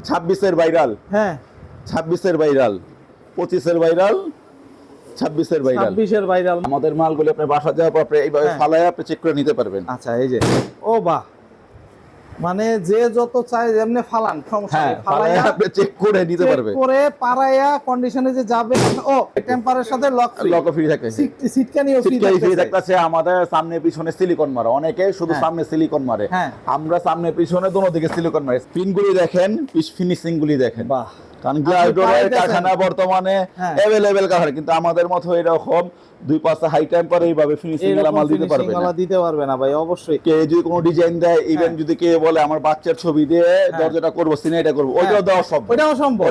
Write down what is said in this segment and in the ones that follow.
26-এর viral, হ্যাঁ 26-এর viral, 25-এর viral, 26-এর viral. 26-এর viral. আমাদের মালগুলো আপনি বাসা যাওয়ার পর আপনি এইভাবে হ্যাঁ। ফালায় আপনি চেক করে নিতে পারবেন। আচ্ছা এই যে, ও বাহ, মানে যে যত চাই এমনি ফালান, সমস্যা হ্যাঁ, নেই, ফালায় আপনি চেক করে নিতে পারবেন। করে পারায়া কন্ডিশনে যে যাবে, ও টেম্পারের সাথে লক ফ্রি থাকে, সিটকানিও ফ্রি ফ্রি থাকতেছে। থাকতেছে। আমাদের সামনে পিছনে সিলিকন মারা, অনেকে শুধু হ্যাঁ। সামনে সিলিকন মারে, হ্যাঁ। আমরা সামনে পিছনে দোনো দিকে সিলিকন মারি। পিনগুলি দেখেন, ফিনিশিং গুলি দেখেন। বাহ, কারণ আপনি গ্লাইডরের পাইতেছেন। কারখানা বর্তমানে হ্যাঁ। অ্যাভেলেবেল কারখানা, কিন্তু আমাদের মতো এরকম 2-5 হাই টেম্পারে এইভাবে ফিনিশিং এর মাল দিতে পারবে না। দিতে পারবে না ভাই, অবশ্যই। কে যদি কোনো ডিজাইন দেয়, ইভেন যদি কে বলে আমার বাচ্চার ছবি দিয়ে দরজাটা করব, সিনাইটা করব, ওইটাও দেওয়া সম্ভব। ওইটাও সম্ভব।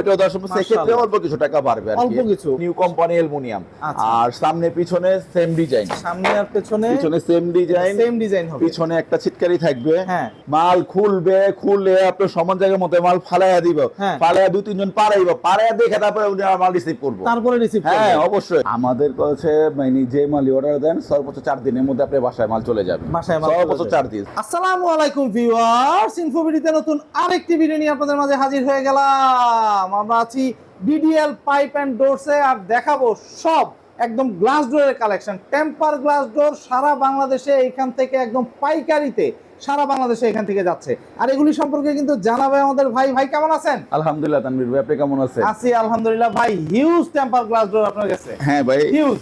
সেক্ষেত্রে অল্প কিছু টাকা বাড়বে আর কি। অল্প কিছু। New company aluminium. আচ্ছা। আর সামনে পিছনে সেম ডিজাইন, সামনে আর পেছনে পিছনে সেম ডিজাইন, সেম ডিজাইন হবে। পিছনে একটা ছিটকারি থাকবে। হ্যাঁ। মাল খুলবে, খুলে আপনি সমান জায়গার মধ্যে মাল ফালাইয়া দিব, হ্যাঁ। ফালাইয়া 2-3 জন পারাইয়া দেখে তারপরে উনি মাল রিসিভ করবো। তারপরে রিসিভ হ্যাঁ অবশ্যই। আমাদের কাছে মানে যে মাল অর্ডার দেন সর্বোচ্চ 4 দিনের মধ্যে আপনার বাসায় মাল চলে যাবে। বাসায় মাল সর্বোচ্চ চলে 4 দিন। আসসালামু আলাইকুম ভিউয়ার্স, ইনফোভিডিতে নতুন আরেকটি ভিডিও নিয়ে আপনাদের মাঝে হাজির হয়ে গেলাম। আমরা আছি বিডিএল পাইপ এন্ড ডোরসে, আর দেখাবো সব একদম গ্লাস ডোরের কালেকশন। টেম্পার গ্লাস ডোর সারা বাংলাদেশে এখান থেকে একদম পাইকারিতে সারা বাংলাদেশে এখান থেকে যাচ্ছে। আর এগুলি সম্পর্কে কিন্তু জানাবে আমাদের ভাই। ভাই কেমন আছেন? আলহামদুলিল্লাহ তানভীর ভাই, আপনি কেমন আছেন? আছি আলহামদুলিল্লাহ ভাই। হিউজ টেম্পার গ্লাস ডোর আপনার কাছে? হ্যাঁ ভাই, হিউজ,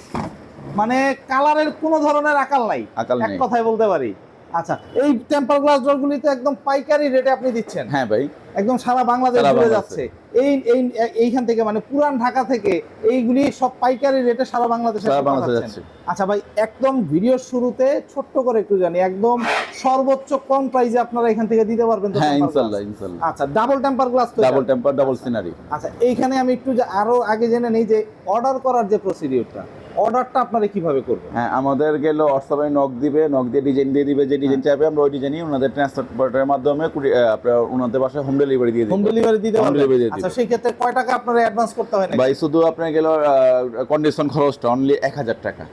মানে কালারের কোনো ধরনের আকাল নাই, আকাল এক নেই। কথায় বলতে পারি। আচ্ছা, এই টেম্পার গ্লাস ডোরগুলি তো একদম পাইকারি রেটে আপনি দিচ্ছেন? হ্যাঁ ভাই, একদম সারা বাংলাদেশ সারা ঘুরে বাংলাদেশে। যাচ্ছে। এইখান থেকে মানে পুরান ঢাকা থেকে এইগুলি সব পাইকারি রেটে সারা বাংলাদেশে সারা বাংলাদেশে পাঠাচ্ছেন। যাচ্ছে। আচ্ছা ভাই, একদম ভিডিওর শুরুতে ছোট্ট করে একটু জানি, একদম সর্বোচ্চ কম প্রাইসে আপনারা এখান থেকে দিতে পারবেন তো? হ্যাঁ temper ইনশাআল্লাহ, glass? ইনশাআল্লাহ। আচ্ছা, ডাবল টেম্পার গ্লাস তো? Double temper, double scenery. আচ্ছা, এইখানে আমি একটু আরো আগে জেনে নেই যে অর্ডার করার যে প্রসিডিউরটা, অর্ডারটা আপনারা কিভাবে করবেন? হ্যাঁ, আমাদের গেল হোয়াটসঅ্যাপে নক দিবে, নক দিয়ে ডিজাইন দিয়ে দিবে, যে ডিজাইন চাইবে আমরা ওই ডিজাইনই ওনাদের ট্রান্সপোর্টের মাধ্যমে আপনার ওনাদের বাসায় হোম ডেলিভারি দিয়ে দিই। হোম ডেলিভারি দিতে হোম পারবেন? ডেলিভারি দিয়ে আচ্ছা, দিই। সেই ক্ষেত্রে কয় টাকা আপনারা অ্যাডভান্স করতে হয় না? ভাই শুধু আপনার গেল কন্ডিশন খরচটা অনলি 1000 টাকা।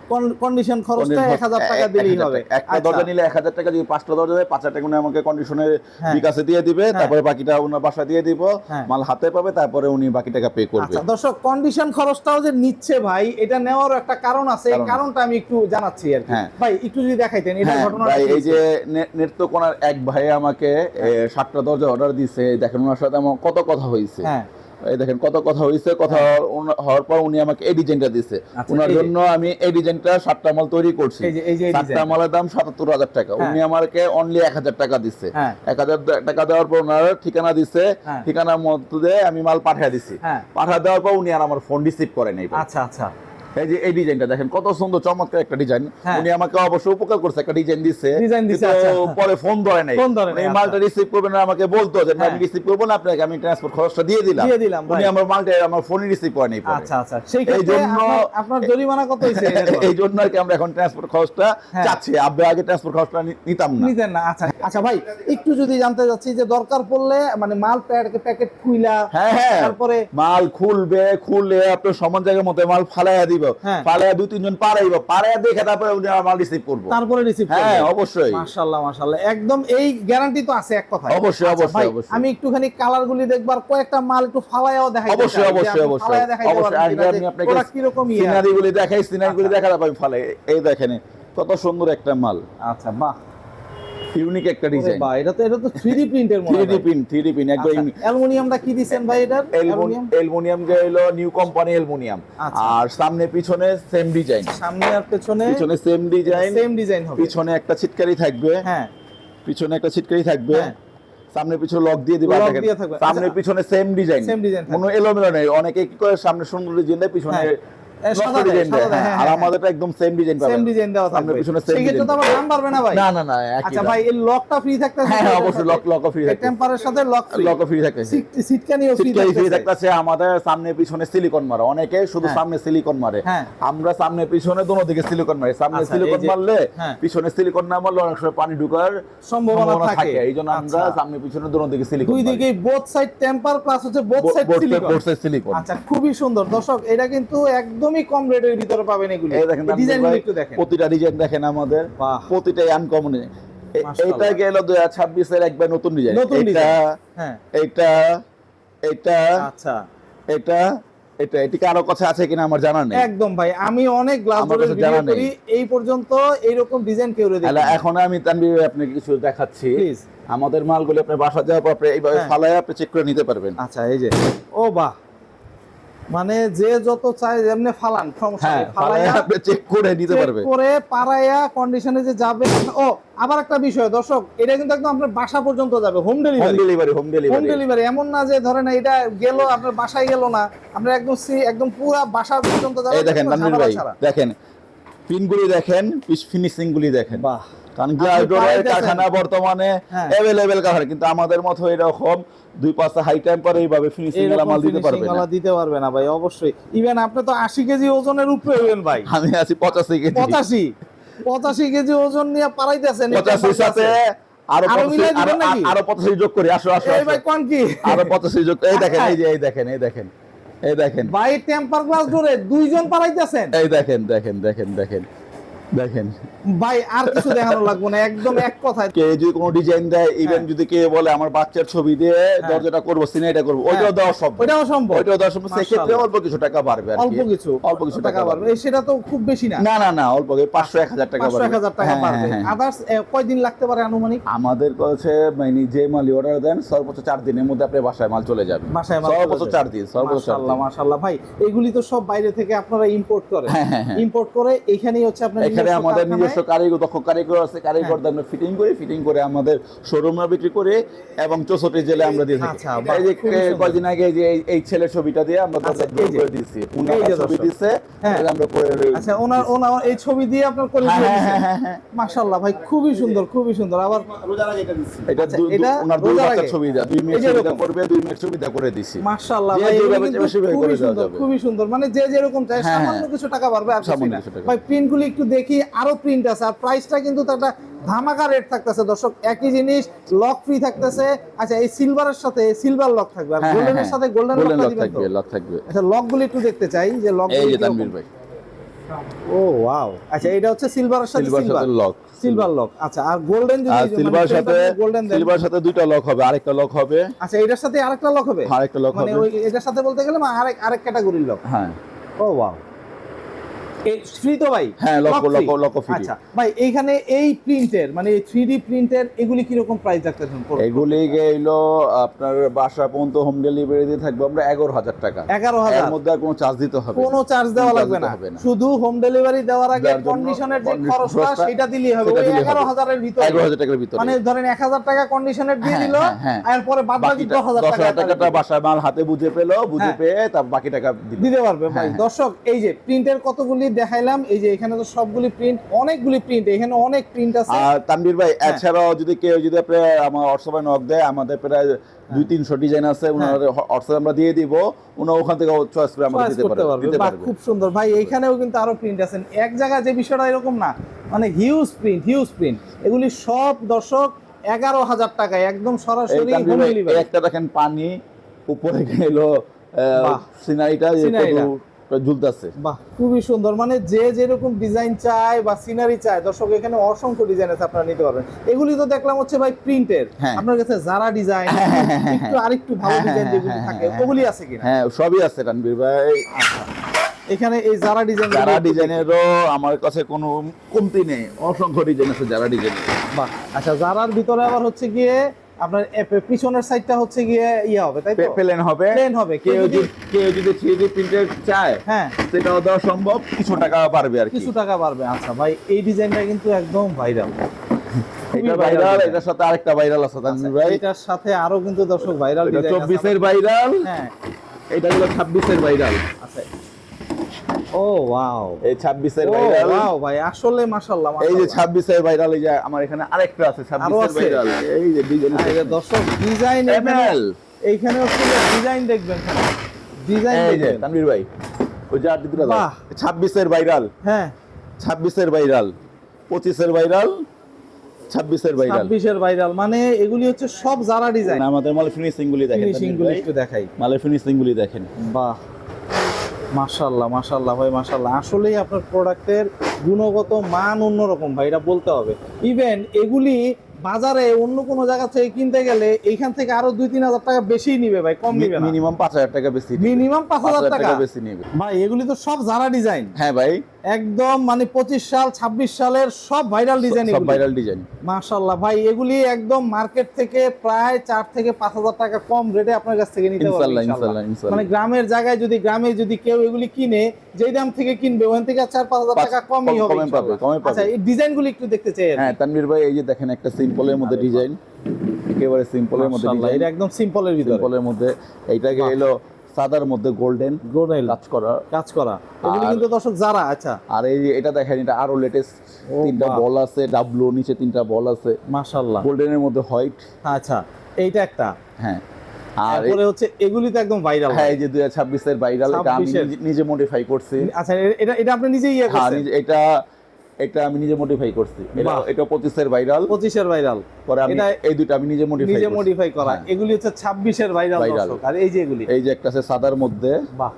কন্ডিশন খরচটা 1000 টাকা দিলেই হবে। একটা দরজা নিলে 1000 টাকা, যদি 5টা দরজা দেয় 5000 টাকা উনি আমাকে কন্ডিশনের হ্যাঁ। বিকাশে দিয়ে দিবে, হ্যাঁ। তারপরে বাকিটা ওনার বাসা দিয়ে দিব, হ্যাঁ। মাল হাতে পাবে, তারপরে উনি বাকি টাকা পে করবে। আচ্ছা দর্শক, কন্ডিশন খরচটাও যে নিচ্ছে ভাই, এটা নেওয়ারও একটা কারণ আছে। এই কারণ কারণটা আমি একটু জানাচ্ছি আর কি। হ্যাঁ। ভাই একটু যদি দেখাইতেন এটা হ্যাঁ ঘটনাটা ভাই, কি এই হচ্ছে? যে নেত্রকোনার এক ভাই আমাকে 7টা দরজা অর্ডার দিছে, দেখেন ওনার সাথে আমার কত কথা হয়েছে। হ্যাঁ। এই দেখেন কত কথা হয়েছে, কথা হওয়ার পর উনি আমাকে এই ডিজাইনটা দিছে। আচ্ছা, ওনার এই যে। জন্য আমি এই ডিজাইনটা 7টা মাল তৈরি করছি। এই যে এই 7টা ডিজাইন। মালের দাম 77000 টাকা। হ্যাঁ। উনি আমাকে অনলি 1000 টাকা দিছে। হ্যাঁ। 1000 টাকা দেওয়ার পর ওনার ঠিকানা দিছে, হ্যাঁ। ঠিকানার মধ্যে আমি মাল পাঠিয়ে দিছি। হ্যাঁ। পাঠিয়ে দেওয়ার পর উনি আর আমার ফোন রিসিভ করে নাই। আচ্ছা আচ্ছা। এই যে এই ডিজাইনটা দেখেন কত সুন্দর চমৎকার একটা ডিজাইন। হ্যাঁ। উনি আমাকে অবশ্যই উপকার করছে, একটা ডিজাইন দিছে, ডিজাইন দিছে, কিন্তু আচ্ছা। পরে ফোন ধরে নাই। ফোন ধরে নাই, উনি আচ্ছা। মালটা রিসিভ করবেন না, আমাকে বলতো যে না, হ্যাঁ। আমি রিসিভ করব না, আপনাকে আমি ট্রান্সপোর্ট খরচটা দিয়ে দিলাম। উনি ভাই। আমার মালটা আমার ফোনে রিসিভ করে নাই পরে। আচ্ছা আচ্ছা, সেই ক্ষেত্রে আপনার জরিমানা কত হইছে? এই জন্য আর কি আমরা এখন ট্রান্সপোর্ট খরচটা হ্যাঁ। চাচ্ছি। আগে ট্রান্সপোর্ট খরচটা নিতাম না। নিতেন না? আচ্ছা আচ্ছা ভাই, একটু যদি জানতে চাচ্ছি যে দরকার পড়লে মানে মাল প্যাকেট খুইলা, হ্যাঁ হ্যাঁ, তারপরে মাল খুলবে, খুলে আপনার সমান জায়গার মধ্যে মাল ফালাইয়া দিব, হ্যাঁ। ফালাইয়া 2-3 জন পারাইয়া দেখে তারপরে উনি আমার মাল রিসিভ করবো। তারপরে রিসিভ করবেন? হ্যাঁ অবশ্যই। মাশাআল্লাহ মাশাআল্লাহ, একদম এই গ্যারান্টি তো আছে এক কথায়। অবশ্যই, আচ্ছা অবশ্যই, ভাই, অবশ্যই। আমি একটুখানি কালারগুলি দেখবার, কয়েকটা মাল একটু ফালায়াও দেখাইতে চাই। অবশ্যই, অবশ্যই, অবশ্যই, অবশ্যই। আগে আমি আপনাকে কি রকম সিনারিগুলি দেখাই, সিনারিগুলি আচ্ছা। দেখা যাবে ফলে। এই দেখেন কত সুন্দর একটা মাল, আচ্ছা বাহ, ইউনিক একটা ডিজাইন। বাহ, এটা তো 3D প্রিন্টের মনে হয়। 3D প্রিন্ট একদম ইউনিক। অ্যালুমিনিয়ামটা কি দিবেন ভাই এটার? অ্যালুমিনিয়াম হলো নিউ কোম্পানি অ্যালুমিনিয়াম। আচ্ছা। আর সামনে পিছনে সেম ডিজাইন, সামনে আর পেছনে সেম ডিজাইন, সেম ডিজাইন হবে। পিছনে একটা ছিটকারি থাকবে। হ্যাঁ, পিছনে একটা ছিটকারি থাকবে। হ্যাঁ। সামনে পিছনে লক দিয়ে দিবা, লক দেখেন দিয়ে থাকবে। সামনে আচ্ছা। পিছনে সেম ডিজাইন, Same design থাকবে। কোনো এলোমেলো নেই। অনেকে কি করে সামনে সুন্দর ডিজাইন দেয়, পিছনে হ্যাঁ। নষ্ট সাদা দেয়, ডিজাইন দেয়। সাদা দেয়, হ্যাঁ, হ্যাঁ, আর হ্যাঁ। আমাদেরটা একদম সেম ডিজাইন পাবেন। সেম ডিজাইন দেওয়া সামনে থাকবে। পিছনে সেম সেই ক্ষেত্রে তো আবার দাম বাড়বে না ভাই? না না না, একই আচ্ছা দাম। ভাই, এই লকটা ফ্রি থাকতে? হ্যাঁ হ্যাঁ, অবশ্যই লক ফ্রি থাকে। টেম্পারের সাথে লক ফ্রি, লক ফ্রি থাকে। সিটকানিও ফ্রি ফ্রি থাকতে? থাকতেছে। আমাদের সামনে পিছনে সিলিকন মারা, অনেকে শুধু হ্যাঁ। সামনে সিলিকন মারে, হ্যাঁ। আমরা সামনে পিছনে দোনো দিকে সিলিকন মারি। সামনে আচ্ছা, সিলিকন এই যে- মারলে হ্যাঁ। পিছনে সিলিকন না মারলে অনেক সময় পানি ঢোকার সম্ভাবনা থাকে। এই জন্য আমরা আচ্ছা। সামনে পিছনে দোনো দিকে সিলিকন দুই দিকেই বোথ সাইড টেম্পার প্লাস হচ্ছে বোথ সাইড সিলিকন। আচ্ছা, খুবই সুন্দর দর্শক, এটা কিন্তু একদমই কম রেটের ভিতরে পাবেন এগুলো। এই দেখেন ডিজাইনগুলো একটু দেখেন। প্রতিটা ডিজাইন দেখেন আমাদের, বাহ। প্রতিটাই আনকমন। মাশাআল্লাহ। এটা গেল 2026 এর একবার নতুন ডিজাইন। নতুন এটা ডিজাইন। হ্যাঁ। এটা এটা আচ্ছা এটা এটা এটি কারো কাছে আছে কিনা আমার জানা নেই। একদম ভাই, আমি অনেক গ্লাস আমার ডোরের কাছে ভিডিও জানা নেই। করি, এই পর্যন্ত এইরকম ডিজাইন কেউ তাহলে দেখি এখন আমি তানভীর ভাই আপনাকে কিছু দেখাচ্ছি। প্লিজ। আমাদের মালগুলো আপনি বাসা যাওয়ার পর আপনি এইভাবে হ্যাঁ। ফালায় আপনি চেক করে নিতে পারবেন। আচ্ছা এই যে, ও বাহ, মানে যে যত চায় যেমনি ফালান, সমস্যা হ্যাঁ, নেই, ফালায় ফালাইয়া আপনি চেক করে নিতে চেক পারবেন। করে পারাইয়া কন্ডিশনে যে যাবে। ও আবার একটা বিষয় দর্শক, এটা কিন্তু একদম আপনার বাসা পর্যন্ত যাবে, home home delivery. Delivery, home home delivery. Delivery এমন না যে ধরেন এটা গেল আপনার বাসায় গেল না, আপনার একদম একদম পুরো বাসা পর্যন্ত যাবে। এই দেখেন কোনো তানভীর ঝামেলা ভাই, ছাড়া। দেখেন পিনগুলি দেখেন, ফিনিশিং গুলি দেখেন। বাহ, কারণ আপনি গ্লাস ডোরের পাইতেছেন। কারখানা বর্তমানে হ্যাঁ। অ্যাভেলেবেল কারখানা, কিন্তু আমাদের মতো এরকম 2-5 হাই টাইম করে এইভাবে ফিনিশিং এর মাল দিতে পারবে না। দিতে পারবে না ভাই, অবশ্যই। ইভেন আপনি তো 80 কেজি ওজনের উপরে হইবেন ভাই। আমি আছি 85 কেজি। 85 কেজি ওজন নিয়ে পারাইতেছেন। 85 সাথে আরো আরো মিলাই 85 দিবেন নাকি? আরো 85 যোগ করি। আসো আসো এই ভাই আসো। কোন কি? আরো 85 যোগ। এই দেখেন, এই যে এই দেখেন, এই দেখেন, এই দেখেন, ভাই টেম্পার গ্লাস ধরে দুইজন পারাইতেছেন। এই দেখেন, দেখেন, দেখেন, দেখেন, দেখেন। ভাই আর কিছু দেখানো লাগবে না, একদম এক কথায়। কে যদি কোনো ডিজাইন দেয়, ইভেন যদি কে বলে আমার বাচ্চার ছবি দিয়ে দরজাটা করবো, সিনাইটা করবো, ওইটাও দেওয়া সম্ভব। ওইটাও সম্ভব। ওইটাও দেওয়া সম্ভব। সেক্ষেত্রে মাশাআল্লাহ। অল্প কিছু টাকা বাড়বে আর কি। অল্প কিছু টাকা বাড়বে, সেটা তো খুব বেশি না। না না না, অল্প 500-1000 টাকা 500-1000 টাকা হ্যাঁ, বাড়বে। হ্যাঁ, হ্যাঁ। আদার্স কয়দিন লাগতে পারে আনুমানিক? আমাদের কাছে মানে যে মাল অর্ডার দেন সর্বোচ্চ 4 দিনের মধ্যে আপনার বাসায় মাল চলে যাবে। বাসায় মাল সর্বোচ্চ চলে 4 যাবে। দিন, সর্বোচ্চ 4 মাশাআল্লাহ দিন। মাশাআল্লাহ ভাই, এগুলি তো সব বাইরে থেকে আপনারা ইম্পোর্ট করেন। হ্যাঁ, হ্যাঁ, হ্যাঁ। ইম্পোর্ট করে এখানেই হচ্ছে আপনার এখানে নিজস্ব আমাদের কারখানায়- নিজস্ব কারিগর, দক্ষ কারিগর আছে, কারিগর দিয়ে আমরা ফিটিং করে আমাদের শোরুমে বিক্রি করে এবং 64 জেলে আমরা দিয়ে থাকি। আচ্ছা, বাহ, এই যে খুবই সুন্দর। কয়েকদিন আগে যে এই ছেলের ছবিটা দিয়ে আমরা আচ্ছা, দরজা এই যে। করে দিয়েছি, এই উনার যে ছবি দর্শক। দিচ্ছে, হ্যাঁ। এটা আমরা করে আচ্ছা, ওনার এই ছবি দিয়ে আপনার করে হ্যাঁ, দিয়ে হ্যাঁ, দিছেন। হ্যাঁ, হ্যাঁ। মাশাআল্লাহ ভাই, খুবই সুন্দর, খুবই সুন্দর। আবার এটা আচ্ছা, এটা ওনার দুই রোজার বাচ্চার আগে। ছবি দেয়া, 2 এই মেয়ের যে ছবিটা এরকম। করবে, 2 মেয়ের ছবিটা করে দিছি। মাশাআল্লাহ যে ভাই, এগুলো যেভাবে কিন্তু সেভাবে খুবই করে দেওয়া সুন্দর, যাবে। খুবই সুন্দর। মানে যে যেরকম চায়, হ্যাঁ, সামান্য কিছু টাকা বাড়বে আর কিছুই সামান্য না। কিছু টাকা। ভাই প্রিন্টগুলো একটু দেখি, আরো প্রিন্ট আছে, আর প্রাইসটা কিন্তু তো একটা ধামাকা রেট থাকতেছে দর্শক। একই জিনিস, লক ফ্রি থাকতেছে। আচ্ছা, এই সিলভারের সাথে সিলভার লক থাকবে, আর হ্যাঁ, গোল্ডেনের হ্যাঁ, সাথে গোল্ডেন গোল্ডেন লকটা লক দিবেন তো? থাকবে, লক থাকবে। আচ্ছা, লকগুলো একটু দেখতে চাই যে লক। এই যে তানভীর ভাই, ও ওয়াও, আচ্ছা এটা হচ্ছে সিলভারের সাথে সিলভার সাথে লক। Silver lock. আচ্ছা, আর গোল্ডেন যদি আর সিলভার সাথে গোল্ডেন দেন। সিলভার সাথে দুইটা লক হবে, আরেকটা লক হবে। আচ্ছা, এটার সাথে আরেকটা লক হবে? আরেকটা লক মানে হবে। ওই এটার সাথে বলতে গেলে আরেক ক্যাটাগরির লক। হ্যাঁ, ও ওয়াও, এই ফ্রি তো ভাই? হ্যাঁ, লক free? Lock free. আচ্ছা ভাই, এইখানে এই প্রিন্টের মানে 3D প্রিন্টের এগুলি কি রকম প্রাইস রাখতেছেন? এগুলি গেলো আপনার বাসা পর্যন্ত হোম ডেলিভারি দিয়ে থাকবে আমরা 11,000 টাকা। 11,000? এর মধ্যে আর কোনো চার্জ দিতে হবে না। কোনো চার্জ দেওয়া কোনো লাগবে charge না, দিতে হবে না। শুধু হোম ডেলিভারি দেওয়ার আগে দেওয়ার জন্য কন্ডিশনের যে condition খরচটা খরচটা সেটা দিলেই হবে। সেটা ওই দিলেই হবে। 11,000 এর ভিতরে, 11,000 টাকার ভিতরে। মানে ধরেন 1,000 টাকা কন্ডিশনের দিয়ে হ্যাঁ, দিল, হ্যাঁ, হ্যাঁ। আর পরে বাদ বাকি 10,000 টাকাটা টাকা বাসায় মাল হাতে বুঝে পেলো, বুঝে হ্যাঁ। পেয়ে তার বাকি টাকা দিবে। দিতে পারবে ভাই। হ্যাঁ, হ্যাঁ। দর্শক, এই যে প্রিন্টের কতগুলি দেখাইলাম, এই যে এখানে তো সবগুলি প্রিন্ট, অনেকগুলি প্রিন্ট, এখানে অনেক প্রিন্ট আছে। আর তানভীর ভাই, হ্যাঁ। এছাড়াও যদি কেউ যদি আপনার আমার হোয়াটসঅ্যাপে নক দেয়, আমাদের প্রায় 200-300 ডিজাইন আছে, উনার হোয়াটসঅ্যাপে আমরা দিয়ে দিব, উনি ওখান থেকে চয়েস করে আমরা চয়েস দিতে করতে পারবে। দিতে বাহ, পারবে। খুব সুন্দর ভাই। এইখানেও কিন্তু আরো প্রিন্ট আছে, এক জায়গায় যে বিষয়টা এরকম না, মানে হিউজ প্রিন্ট। এগুলি সব দর্শক 11,000 টাকায় একদম এই সরাসরি তানভীর হোম ভাই, ডেলিভারি। এই একটা দেখেন পানি উপরে গেল, বাহ। সিনারিটা সিনারিটা। ঝুলতেছে। বাহ, খুবই সুন্দর। মানে যে যেরকম ডিজাইন চায় বা সিনারি চায় দর্শক, এখানে অসংখ্য ডিজাইন আছে, আপনারা নিতে পারবেন। এগুলি তো দেখলাম হচ্ছে ভাই প্রিন্টের। হ্যাঁ। আপনার কাছে যারা ডিজাইন একটু আরেকটু ভালো ডিজাইন যেগুলি থাকে ওগুলি আছে কিনা? হ্যাঁ, সবই আছে তানভীর ভাই। এখানে এই যারা ডিজাইন, যারা ডিজাইনেরও আমার কাছে কোনো কমতি নেই, অসংখ্য ডিজাইন আছে যারা ডিজাইনের। বাহ। আচ্ছা, যারার ভিতরে আবার হচ্ছে গিয়ে আপনার পিছনের সাইডটা হচ্ছে গিয়ে ইয়া হবে, তাই তো? প্লেন হবে, প্লেন হবে। কেউ যদি 3D প্রিন্টের চায়, হ্যাঁ, সেটাও দেওয়া সম্ভব, কিছু টাকা পারবে আর কি। কিছু টাকা বাড়বে। আচ্ছা ভাই, এই ডিজাইনটা কিন্তু একদম ভাইরাল। এটা ভাইরাল, এটার সাথে আরেকটা ভাইরাল আছে তানভীর ভাই। এটার সাথে আরো কিন্তু দর্শক ভাইরাল এটা ডিজাইন আছে। 24 এর ভাইরাল, হ্যাঁ, এটা হলো 26 এর ভাইরাল। আচ্ছা। ও ওয়াও, এই 26 এর ও ভাইরাল। ওয়াও ভাই, আসলে মাশাআল্লাহ। এই যে 26 এর ভাইরাল, এই যে আমার এখানে আরেকটা আছে 26 এর আছে? ভাইরাল। এই যে ডিজাইন এই যে দর্শক ডিজাইন, ML। এইখানে হচ্ছে ডিজাইন দেখবেন, ডিজাইন এই যে দেখবেন। তানভীর ভাই, ওই যে আর দিতে দাও। বাহ। 26 এর ভাইরাল, হ্যাঁ, 26 এর ভাইরাল, 25 এর ভাইরাল, 26 এর ভাইরাল। 26 এর ভাইরাল। মানে এগুলি হচ্ছে সব যারা ডিজাইন। আমাদের মালের ফিনিশিং গুলি দেখেন ফিনিশিং তানভীর গুলো ভাই। একটু দেখাই। মালের ফিনিশিং গুলি দেখেন। বাহ, মাশাআল্লাহ ভাই, মাশাআল্লাহ। আসলেই আপনার প্রোডাক্টের গুণগত মান অন্যরকম ভাই, এটা বলতে হবে। ইভেন এগুলি বাজারে অন্য কোনো জায়গা থেকে কিনতে গেলে এইখান থেকে আরো 2-3 হাজার টাকা বেশি নিবে ভাই, কম নিবে না। মিনিমাম 5,000 টাকা বেশি নিবে। মিনিমাম 5,000 টাকা বেশি নিবে ভাই। এগুলি তো সব জারা ডিজাইন। হ্যাঁ ভাই, একদম মানে 25 সাল 26 সালের সব ভাইরাল ডিজাইন, সব ভাইরাল ডিজাইন। মাশাআল্লাহ ভাই, এগুলি একদম মার্কেট থেকে প্রায় 4 থেকে 5,000 টাকা কম রেটে আপনার কাছ থেকে নিতে পারবেন ইনশাআল্লাহ, ইনশাআল্লাহ। ইনশাআল্লাহ। মানে গ্রামের জায়গায় যদি গ্রামে যদি কেউ এগুলি কিনে, যেই দাম থেকে কিনবে ওখান থেকে 4-5,000 টাকা কমই হবে কমে পাবে, ইনশাআল্লাহ। কমে পাবে। আচ্ছা, এই ডিজাইনগুলো একটু দেখতে চাই। হ্যাঁ তানভীর ভাই, এই যে দেখেন একটা সিম্পলের মধ্যে ডিজাইন, একেবারে সিম্পলের মধ্যে মাশাআল্লাহ, ডিজাইন, এটা একদম সিম্পলের ভিতরে। সিম্পলের মধ্যে এইটাকে এলো সাদার মধ্যে গোল্ডেন কাজ করা। এগুলি কিন্তু দর্শক জারা। আচ্ছা, আর এই যে এটা দেখেন, এটা আরো লেটেস্ট, ও 3টা বাহ। বল আছে, ডাবলু নিচে 3টা বল আছে, মাশাআল্লাহ। গোল্ডেনের মধ্যে হোয়াইট। আচ্ছা, এইটা একটা। হ্যাঁ, আর তারপরে হচ্ছে এগুলি তো একদম ভাইরাল। হ্যাঁ, এই যে 2026 এর ভাইরাল, এটা আমি 26 নিজে মডিফাই করছি। আচ্ছা, এটা আপনি নিজেই ইয়ে হ্যাঁ, করছেন? এটা আমি নিজে মডিফাই করছি। বাহ। এটা 25 এর ভাইরাল, 25 এর ভাইরাল। পরে আমি এটা এই দুটো আমি নিজে মডিফাই করা। হ্যাঁ। এগুলি হচ্ছে 26 এর ভাইরাল ভাইরাল। দর্শক। আর এই যে এগুলি, এই যে একটা আছে সাদার মধ্যে বাহ,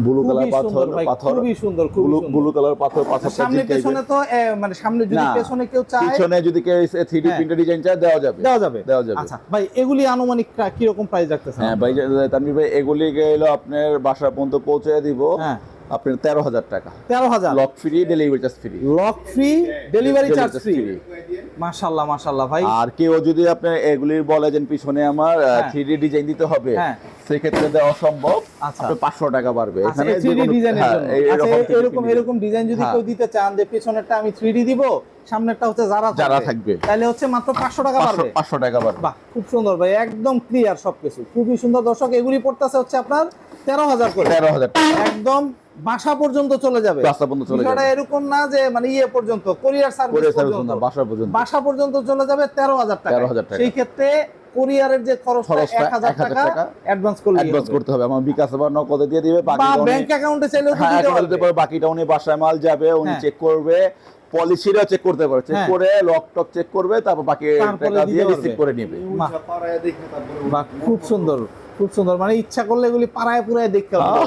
ব্লু কালার খুবই সুন্দর ভাই, খুবই সুন্দর, খুবই সুন্দর। ব্লু কালার পাথর সামনে পেছনে তো মানে সামনে যদি না, পেছনে কেউ চায়, পিছনে যদি কেউ 3D হ্যাঁ। প্রিন্টের ডিজাইন চায় দেওয়া যাবে। আচ্ছা ভাই, এগুলি আনুমানিক কি রকম প্রাইস রাখতেছেন? হ্যাঁ ভাই, তানভীর ভাই, এগুলি গেলো আপনার বাসা পর্যন্ত পৌঁছে দিব হ্যাঁ, আপনার 13,000 টাকা। 13,000 lock free, delivery charge free. Lock free, delivery charge free. মাশাআল্লাহ, মাশাআল্লাহ ভাই। আর কেউ যদি আপনার এগুলির বলে যে পিছনে আমার হ্যাঁ। 3D ডিজাইন দিতে হবে, হ্যাঁ। সেক্ষেত্রে দেওয়া সম্ভব। আচ্ছা। আপনার 500 টাকা বাড়বে। আচ্ছা, এখানে 3D ডিজাইনের হ্যাঁ, জন্য। আচ্ছা, এরকম এরকম ডিজাইন যদি হ্যাঁ। কেউ দিতে চান যে পেছনেরটা আমি 3D দিব, সামনেরটা হচ্ছে যারা থাকবে, তাহলে হচ্ছে মাত্র 500 টাকা বাড়বে। 500 টাকা বাড়বে। বাহ, খুব সুন্দর ভাই, একদম ক্লিয়ার সবকিছু, খুবই সুন্দর দর্শক। এগুলি পড়তেছে হচ্ছে আপনার 13,000 করে। 13,000 টাকা একদম বাসা পর্যন্ত চলে যাবে। বাসা পর্যন্ত চলে বিষয়টা যাবে। এরকম না যে মানে ইয়ে পর্যন্ত, কোরিয়ার সার্ভিস পর্যন্ত, বাসা পর্যন্ত চলে যাবে 13,000 টাকা। 13,000 টাকা। সেই ক্ষেত্রে কোরিয়ারের যে খরচটা 1,000 টাকা অ্যাডভান্স করতে হবে। আমার বিকাশ বা নগদে দিয়ে দিবে, বা ব্যাংক অ্যাকাউন্টে চাইলেও তো দিতে দিতে পারবে। পারবে। বাকিটা উনি বাসায় মাল যাবে, উনি হ্যাঁ। চেক করবে, পলিসিটা চেক করতে পারবে, চেক হ্যাঁ। করে লক টক চেক করবে, তারপর বাকি তারপরে টাকা দিতে দিয়ে পারবে। রিসিভ করে নেবে। বাহ, খুব সুন্দর, খুব সুন্দর। মানে ইচ্ছা করলে এগুলি পাড়ায় পুরায় দেখতে পারবে।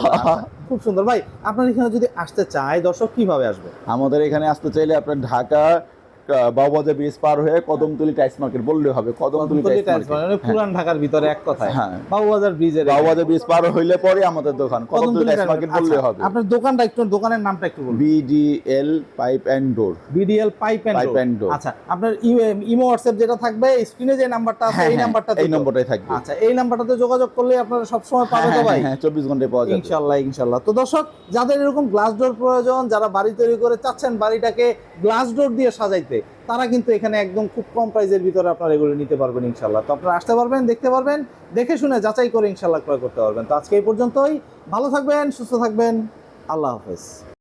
খুব সুন্দর ভাই। আপনার এখানে যদি আসতে চায় দর্শক, কিভাবে আসবে? আমাদের এখানে আসতে চাইলে আপনার ঢাকা বাবুবাজার ব্রিজ পার হয়ে কদমতলী টাইস মার্কেট বললে হবে। কদমতলী টাইস মার্কেট, পুরান ঢাকার ভিতরে এক কথায়। হ্যাঁ। বাবুবাজার ব্রিজের, বাবুবাজার ব্রিজ পার হইলে পরে আমাদের দোকান কদমতলী টাইস মার্কেট বললে হবে। আপনার দোকানটা একটু, দোকানের নামটা একটু বলুন। BDL pipe and door. BDL pipe and door. আচ্ছা, আপনার ইমো হোয়াটসঅ্যাপ যেটা থাকবে স্ক্রিনে, যে নাম্বারটা আছে এই নাম্বারটাতে, এই নম্বরটাই থাকবে। আচ্ছা, এই নাম্বারটাতে যোগাযোগ করলে আপনারা সব সময় পাবে তো ভাই? হ্যাঁ, 24 ঘন্টায় পাওয়া যাবে ইনশাআল্লাহ, ইনশাআল্লাহ। তো দর্শক, যাদের এরকম গ্লাস ডোর প্রয়োজন, যারা বাড়ি তৈরি করে চাচ্ছেন বাড়িটাকে গ্লাস ডোর দিয়ে সাজাইতে, তারা কিন্তু এখানে একদম খুব কম প্রাইসের ভিতরে আপনারা এগুলো নিতে পারবেন ইনশাআল্লাহ। তো আপনারা আসতে পারবেন, দেখতে পারবেন, দেখে শুনে যাচাই করে ইনশাআল্লাহ ক্রয় করতে পারবেন। তো আজকে এই পর্যন্তই। ভালো থাকবেন, সুস্থ থাকবেন, আল্লাহ হাফেজ।